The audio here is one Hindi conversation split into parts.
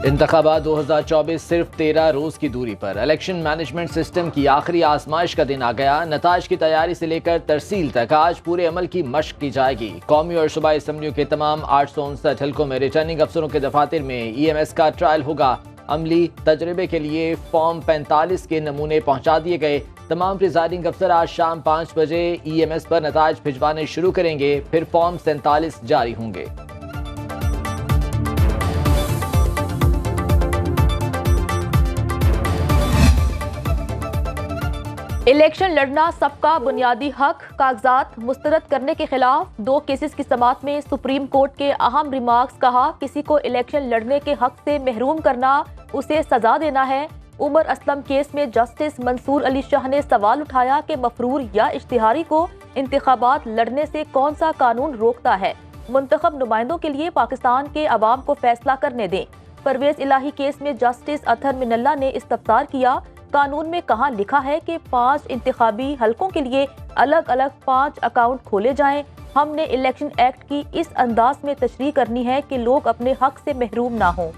इंतखाबात 2024 सिर्फ 13 रोज की दूरी पर। इलेक्शन मैनेजमेंट सिस्टम की आखिरी आजमाइश का दिन आ गया। नताज की तैयारी से लेकर तरसील तक आज पूरे अमल की मशक की जाएगी। कौमी और सूबाई असम्बलियों के तमाम 859 हल्कों में रिटर्निंग अफसरों के दफातर में EMS का ट्रायल होगा। अमली तजर्बे के लिए फॉर्म 45 के नमूने पहुंचा दिए गए। तमाम प्रिजाइडिंग अफसर आज शाम 5 बजे EMS पर नताज भिजवाने शुरू करेंगे, फिर फॉर्म 47 जारी होंगे। इलेक्शन लड़ना सबका बुनियादी हक, कागजात मुस्तरद करने के खिलाफ 2 केसेस की समाअत में सुप्रीम कोर्ट के अहम रिमार्क्स। कहा, किसी को इलेक्शन लड़ने के हक से महरूम करना उसे सजा देना है। उमर असलम केस में जस्टिस मंसूर अली शाह ने सवाल उठाया कि मफरूर या इश्तिहारी को इंतखाबात लड़ने से कौन सा कानून रोकता है। मुंतखब नुमाइंदों के लिए पाकिस्तान के अवाम को फैसला करने दें। परवेज इलाही केस में जस्टिस अतहर मिनल्ला ने इस्तफसार किया, कानून में कहाँ लिखा है कि 5 इंतखाबी हलकों के लिए अलग अलग 5 अकाउंट खोले जाएं। हमने इलेक्शन एक्ट की इस अंदाज में तशरीह करनी है कि लोग अपने हक से महरूम ना हों।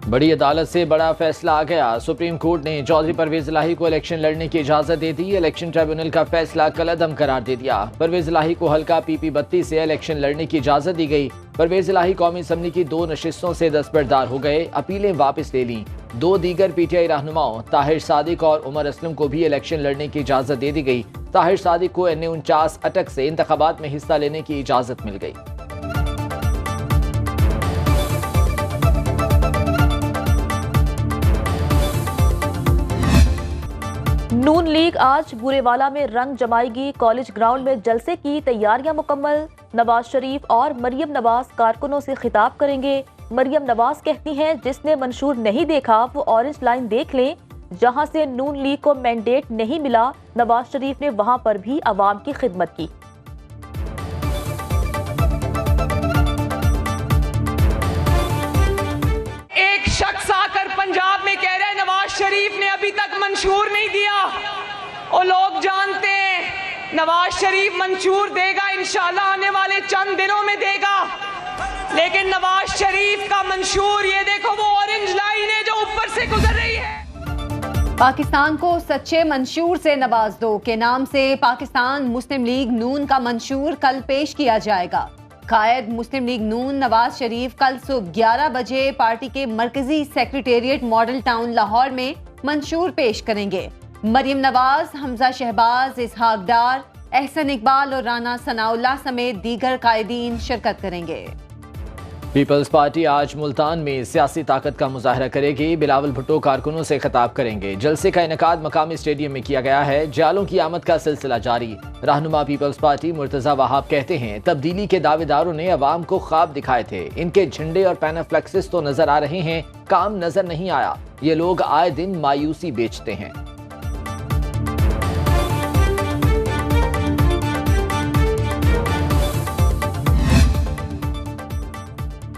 बड़ी अदालत से बड़ा फैसला आ गया। सुप्रीम कोर्ट ने चौधरी परवेज इलाही को इलेक्शन लड़ने की इजाजत दे दी। इलेक्शन ट्रिब्यूनल का फैसला कलअदम करार दे दिया। परवेज इलाही को हल्का PP 32 से इलेक्शन लड़ने की इजाजत दी गई। परवेज इलाही कौमी असम्बली की 2 नशिस्तों से दस्तबरदार हो गए, अपीलें वापस ले ली। 2 दीगर PTI रहनुमाओं ताहिर सादिक और उमर असलम को भी इलेक्शन लड़ने की इजाजत दे दी गई। ताहिर सादिक को NA49 अटक से इंतखाबात में हिस्सा लेने की इजाजत मिल गई। नून लीग आज बुरेवाला में रंग जमाएगी। कॉलेज ग्राउंड में जलसे की तैयारियां मुकम्मल। नवाज शरीफ और मरियम नवाज कारकुनों से खिताब करेंगे। मरियम नवाज कहती हैं, जिसने मंशूर नहीं देखा वो ऑरेंज लाइन देख लें। जहां से नून लीग को मैंडेट नहीं मिला, नवाज शरीफ ने वहां पर भी अवाम की खिदमत की। एक शख्स आकर पंजाब में कह रहा है नवाज शरीफ ने अभी तक मंशूर नहीं दिया, और लोग जानते हैं नवाज शरीफ मंशूर देगा, इंशाल्लाह आने वाले चंद दिनों में देगा। लेकिन नवाज शरीफ का मंशूर, ये देखो वो ऑरेंज लाइन है जो ऊपर से गुजर रही है। पाकिस्तान को सच्चे मंशूर से नवाज दो के नाम से पाकिस्तान मुस्लिम लीग नून का मंशूर कल पेश किया जाएगा। कायद मुस्लिम लीग नून नवाज शरीफ कल सुबह 11 बजे पार्टी के मरकजी सेक्रेटेरिएट मॉडल टाउन लाहौर में मंशूर पेश करेंगे। मरियम नवाज, हमजा शहबाज, इसहाक डार, एहसन इकबाल और राना सनाउल्लाह समेत दीगर कायदीन शिरकत करेंगे। पीपल्स पार्टी आज मुल्तान में सियासी ताकत का मुजाहरा करेगी। बिलावल भुट्टो कारकुनों से खिताब करेंगे। जलसे का इनेकाद मकामी स्टेडियम में किया गया है। जालों की आमद का सिलसिला जारी। रहनुमा पीपल्स पार्टी मुर्तजा वहाब कहते हैं, तब्दीली के दावेदारों ने अवाम को ख्वाब दिखाए थे। इनके झंडे और पैनाफ्लेक्सिस तो नजर आ रहे हैं, काम नजर नहीं आया। ये लोग आए दिन मायूसी बेचते हैं।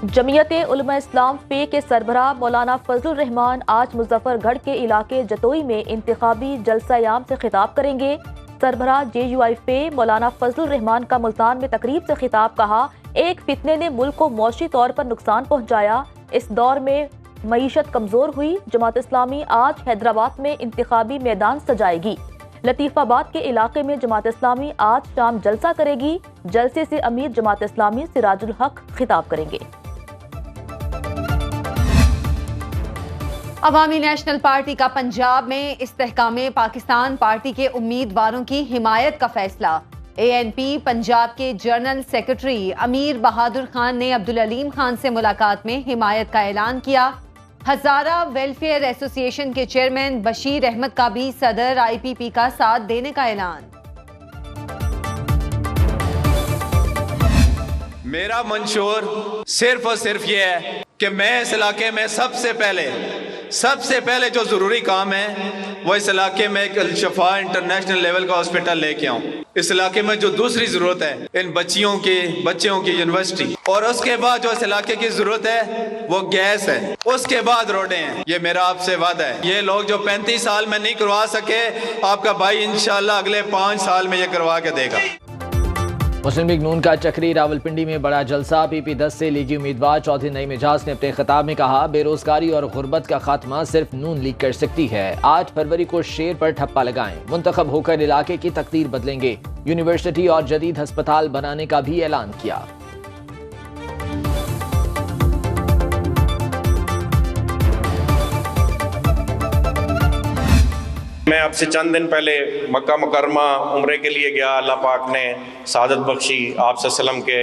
जमीयते उलमा इस्लाम फे के सरबराह मौलाना फजलुर रहमान आज मुजफ्फरगढ़ के इलाके जतोई में इंतखाबी जलसा-ए-आम से खिताब करेंगे। सरबराह JUI फे मौलाना फजलुर रहमान का मुल्तान में तकरीब से खिताब। कहा, एक फितने ने मुल्क को मौशी तौर पर नुकसान पहुंचाया। इस दौर में मईशत कमजोर हुई। जमात इस्लामी आज हैदराबाद में इंतखाबी मैदान सजाएगी। लतीफाबाद के इलाके में जमात इस्लामी आज शाम जलसा करेगी। जलसे से अमीर जमात इस्लामी सिराजुल हक खिताब करेंगे। अवामी नेशनल पार्टी का पंजाब में इस्तेहकामे पाकिस्तान पार्टी के उम्मीदवारों की हिमायत का फैसला। ANP पंजाब के जनरल सेक्रेटरी अमीर बहादुर खान ने अब्दुल अलीम खान से मुलाकात में हिमायत का ऐलान किया। हजारा वेलफेयर एसोसिएशन के चेयरमैन बशीर अहमद का भी सदर IPP का साथ देने का ऐलान। मेरा मंशूर सिर्फ और सिर्फ ये है कि मैं इस इलाके में सबसे पहले जो जरूरी काम है वो इस इलाके में एक अल-शफा इंटरनेशनल लेवल का हॉस्पिटल लेके आऊं। इस इलाके में जो दूसरी जरूरत है इन बच्चों की यूनिवर्सिटी, और उसके बाद जो इस इलाके की जरूरत है वो गैस है, उसके बाद रोडें हैं। ये मेरा आपसे वादा है। ये लोग जो 35 साल में नहीं करवा सके, आपका भाई इंशाल्लाह अगले 5 साल में ये करवा के देगा। मुस्लिम लीग नून का चक्री रावलपिंडी में बड़ा जलसा। PP10 से लीगी उम्मीदवार चौधरी नईम एजाज ने अपने खिताब में कहा, बेरोजगारी और गुर्बत का खात्मा सिर्फ नून लीग कर सकती है। 8 फरवरी को शेर पर ठप्पा लगाएं, मुंतखब होकर इलाके की तकदीर बदलेंगे। यूनिवर्सिटी और जदीद अस्पताल बनाने का भी ऐलान किया। मैं अब से चंद दिन पहले मक्का मुकरमा उम्रे के लिए गया। अल्लाह पाक ने सादत बख्शी, आप सल्लम के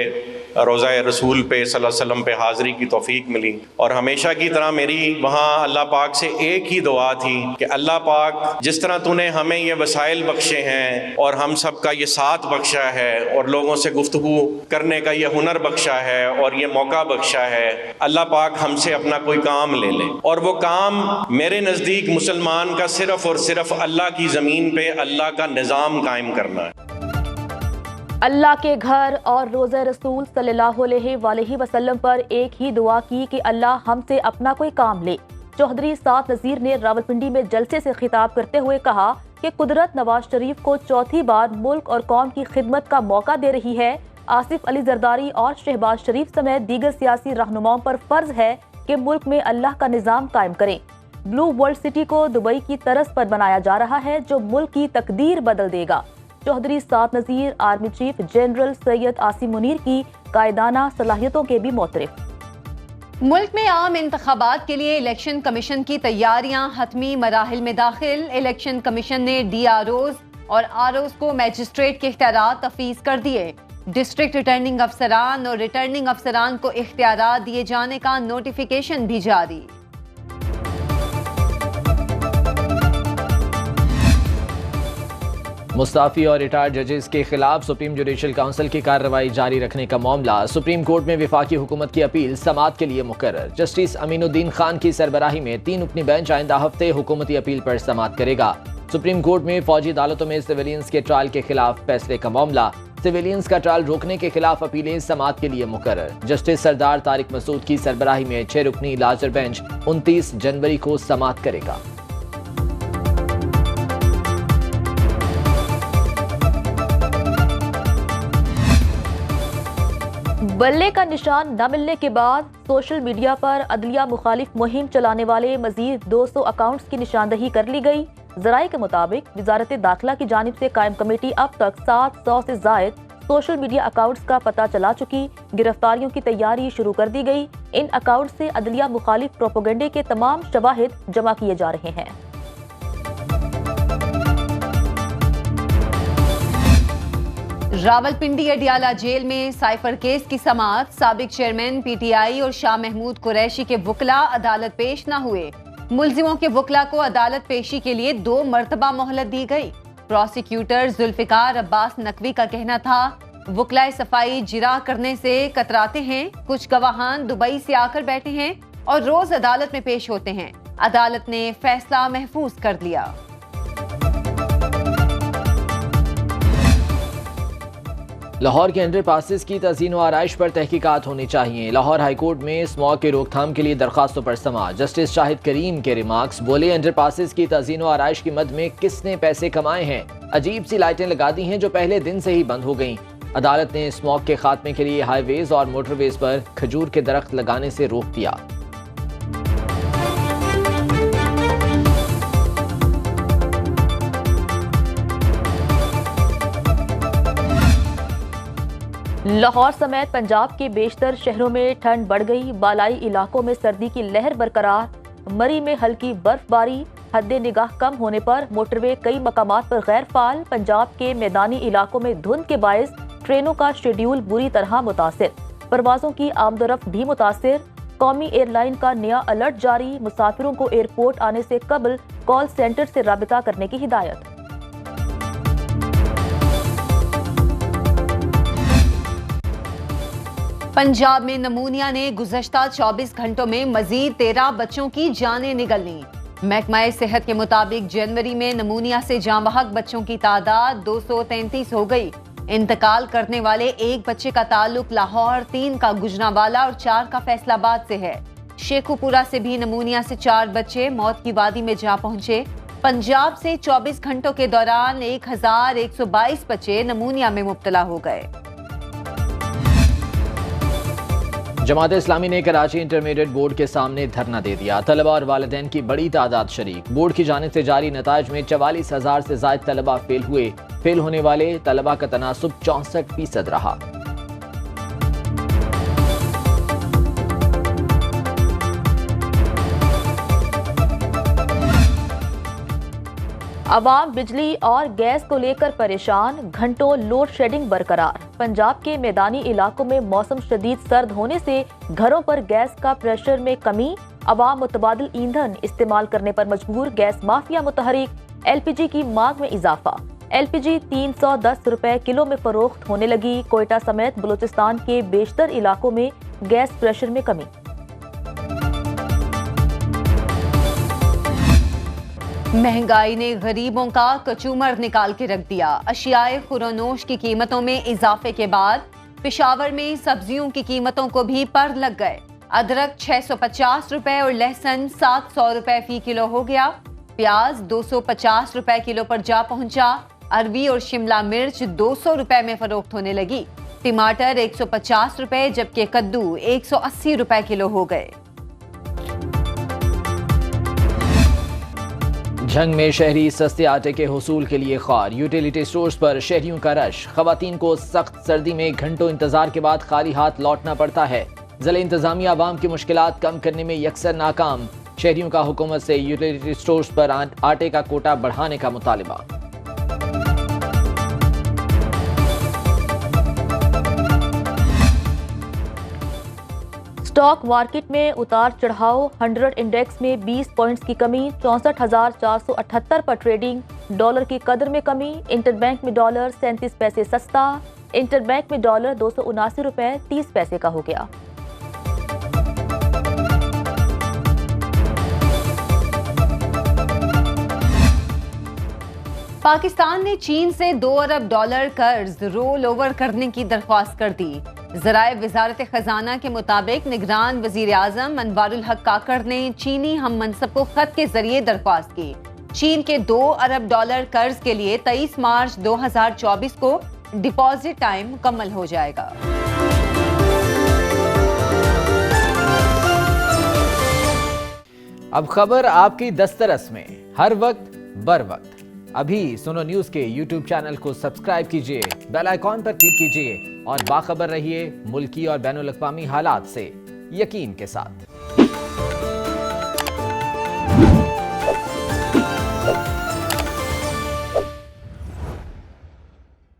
रोज़ा रसूल पे सल्लम पे हाज़री की तौफीक मिली। और हमेशा की तरह मेरी वहाँ अल्लाह पाक से एक ही दुआ थी कि अल्लाह पाक, जिस तरह तूने हमें ये वसाइल बख्शे हैं और हम सब का ये साथ बख्शा है और लोगों से गुफ्तगू करने का ये हुनर बख्शा है और ये मौका बख्शा है, अल्लाह पाक हमसे अपना कोई काम ले ले। और वो काम मेरे नज़दीक मुसलमान का सिर्फ़ और सिर्फ अल्लाह की ज़मीन पे अल्लाह का निज़ाम कायम करना है। अल्लाह के घर और रोज़ा रसूल सल्लल्लाहु अलैहि वसल्लम पर एक ही दुआ की कि अल्लाह हमसे अपना कोई काम ले। चौधरी साद नज़ीर ने रावलपिंडी में जलसे से खिताब करते हुए कहा कि कुदरत नवाज शरीफ को चौथी बार मुल्क और कौम की खिदमत का मौका दे रही है। आसिफ अली जरदारी और शहबाज शरीफ समेत दीगर सियासी रहनुमाओं पर फर्ज है कि मुल्क में अल्लाह का निज़ाम कायम करें। ब्लू वर्ल्ड सिटी को दुबई की तर्ज पर बनाया जा रहा है, जो मुल्क की तकदीर बदल देगा। Chaudhry Saad Nazir army chief general Syed Asim Munir की कायदाना सलाहियतों के भी मोतरफ। मुल्क में आम इंतखाबात के लिए इलेक्शन कमीशन की तैयारियां हतमी मराहिल में दाखिल। इलेक्शन कमीशन ने DROs और ROs को मैजिस्ट्रेट के इख्तियारात तफवीज़ कर दिए। डिस्ट्रिक्ट रिटर्निंग अफसरान और रिटर्निंग अफसरान को इख्तियारात दिए जाने का नोटिफिकेशन भी जारी। मुस्ताफी और रिटायर्ड जजेस के खिलाफ सुप्रीम जुडिशल काउंसिल की कार्रवाई जारी रखने का मामला। सुप्रीम कोर्ट में विफाकी हुकूमत की अपील समाअत के लिए मुकर्रर। जस्टिस अमीनुद्दीन खान की सरबराही में 3 रुकनी बेंच आइंदा हफ्ते हुकूमती अपील पर समाअत करेगा। सुप्रीम कोर्ट में फौजी अदालतों में सिविलियंस के ट्रायल के खिलाफ फैसले का मामला। सिविलियंस का ट्रायल रोकने के खिलाफ अपीलें समाअत के लिए मुकर्रर। जस्टिस सरदार तारिक मसूद की सरबराही में 6 रुकनी लार्जर बेंच 29 जनवरी को समाअत करेगा। बल्ले का निशान न मिलने के बाद सोशल मीडिया पर अदलिया मुखालिफ मुहिम चलाने वाले मजीद 200 अकाउंट्स की निशानदही कर ली गई। ज़राए के मुताबिक वजारत दाखिला की जानिब से कायम कमेटी अब तक 700 से जायद सोशल मीडिया अकाउंट्स का पता चला चुकी। गिरफ्तारियों की तैयारी शुरू कर दी गई। इन अकाउंट से अदलिया मुखालिफ प्रोपेगेंडे के तमाम शवाहिद जमा किए जा रहे हैं। रावलपिंडी अडियाला जेल में साइफर केस की समाअत। साबिक चेयरमैन PTI और शाह महमूद कुरैशी के वकला अदालत पेश न हुए। मुल्जिमों के वकला को अदालत पेशी के लिए 2 मरतबा मोहलत दी गई। प्रोसिक्यूटर जुल्फिकार अब्बास नकवी का कहना था, वकला सफाई जिरा करने से कतराते हैं। कुछ गवाहान दुबई से आकर बैठे हैं और रोज अदालत में पेश होते हैं। अदालत ने फैसला महफूज कर लिया। लाहौर के अंडर पासिस की तज़ीन व आराइश पर तहकीकात होनी चाहिए। लाहौर हाईकोर्ट में स्मॉग की रोकथाम के लिए दरखास्तों पर समाअत। जस्टिस शाहिद करीम के रिमार्क्स, बोले अंडर पासिस की तज़ीन व आराइश की मद में किसने पैसे कमाए हैं। अजीब सी लाइटें लगा दी हैं जो पहले दिन से ही बंद हो गईं। अदालत ने स्मॉग के खात्मे के लिए हाईवेज और मोटरवेज पर खजूर के दरख्त लगाने से रोक दिया। लाहौर समेत पंजाब के बेशतर शहरों में ठंड बढ़ गई। बालाई इलाकों में सर्दी की लहर बरकरार। मरी में हल्की बर्फबारी। हद्दे निगाह कम होने पर मोटरवे कई मकामात पर गैर फाल। पंजाब के मैदानी इलाकों में धुंध के बायस ट्रेनों का शेड्यूल बुरी तरह मुतासिर। परवाजों की आमदोरफ्त भी मुतासिर। कौमी एयरलाइन का नया अलर्ट जारी। मुसाफिरों को एयरपोर्ट आने से कबल कॉल सेंटर से राबिता करने की हिदायत। पंजाब में नमूनिया ने गुज़श्ता 24 घंटों में मजीद 13 बच्चों की जानें निगल लीं। महकमा सेहत के मुताबिक जनवरी में नमूनिया से जाँ बहक बच्चों की तादाद 233 हो गई। इंतकाल करने वाले एक बच्चे का ताल्लुक लाहौर, 3 का गुजरांवाला और 4 का फैसलाबाद से है। शेखुपुरा से भी नमूनिया से 4 बच्चे मौत की वादी में जा पहुंचे। पंजाब से 24 घंटों के दौरान 1122 बच्चे नमूनिया में मुब्तला हो गए। जमात इस्लामी ने कराची इंटरमीडिएट बोर्ड के सामने धरना दे दिया। तलबा और वालिदैन की बड़ी तादाद शरीक। बोर्ड की जानिब से जारी नताइज में 44,000 से ज्यादा तलबा फेल हुए। फेल होने वाले तलबा का तनासुब 64% रहा। अवाम बिजली और गैस को लेकर परेशान, घंटों लोड शेडिंग बरकरार। पंजाब के मैदानी इलाकों में मौसम शदीद सर्द होने से घरों पर गैस का प्रेशर में कमी। अवाम मुतबादिल ईंधन इस्तेमाल करने पर मजबूर। Gas mafia मुतहरिक। एलपीजी की मांग में इजाफा। एलपीजी 310 रुपए किलो में फरोख्त होने लगी। कोयटा समेत बलूचिस्तान के बेशतर इलाकों में गैस प्रेशर में कमी। महंगाई ने गरीबों का कचूमर निकाल के रख दिया। अशियाए खुरोनोश की कीमतों में इजाफे के बाद पेशावर में सब्जियों की कीमतों को भी पर लग गए। अदरक 650 रुपए और लहसुन 700 रुपए फी किलो हो गया। प्याज 250 रुपए किलो पर जा पहुंचा। अरबी और शिमला मिर्च 200 रुपए में फरोख्त होने लगी। टमाटर 150 रुपए जबकि कद्दू 180 रुपए किलो हो गए। जंग में शहरी सस्ते आटे के हुसूल के लिए ख्वार। यूटिलिटी स्टोर्स पर शहरियों का रश। खवातीन को सख्त सर्दी में घंटों इंतजार के बाद खाली हाथ लौटना पड़ता है। जिला इंतजामिया आवाम की मुश्किलात कम करने में यकसर नाकाम। शहरियों का हुकूमत से यूटिलिटी स्टोर्स पर आटे का कोटा बढ़ाने का मुतालिबा। स्टॉक मार्केट में उतार चढ़ाव। 100 इंडेक्स में 20 पॉइंट्स की कमी। 64,478 पर ट्रेडिंग। डॉलर की कदर में कमी। इंटरबैंक में डॉलर 37 पैसे सस्ता। इंटरबैंक में डॉलर 279 रुपए 30 पैसे का हो गया। पाकिस्तान ने चीन से 2 अरब डॉलर कर्ज रोल ओवर करने की दरख्वास्त कर दी। ज़राए वज़ारत खजाना के मुताबिक निगरान वज़ीर आज़म अनवारुल हक काकड़ ने चीनी हम मनसब को खत के जरिए दरख्वास्त की। चीन के 2 अरब डॉलर कर्ज के लिए 23 मार्च 2024 को डिपॉजिट टाइम मुकम्मल हो जाएगा। अब खबर आपकी दस्तरस में, हर वक्त बर वक्त। अभी सुनो न्यूज के YouTube चैनल को सब्सक्राइब कीजिए, बेल आइकॉन पर क्लिक कीजिए और बाखबर रहिए मुल्की और बैनुल अक़वामी हालात से यकीन के साथ।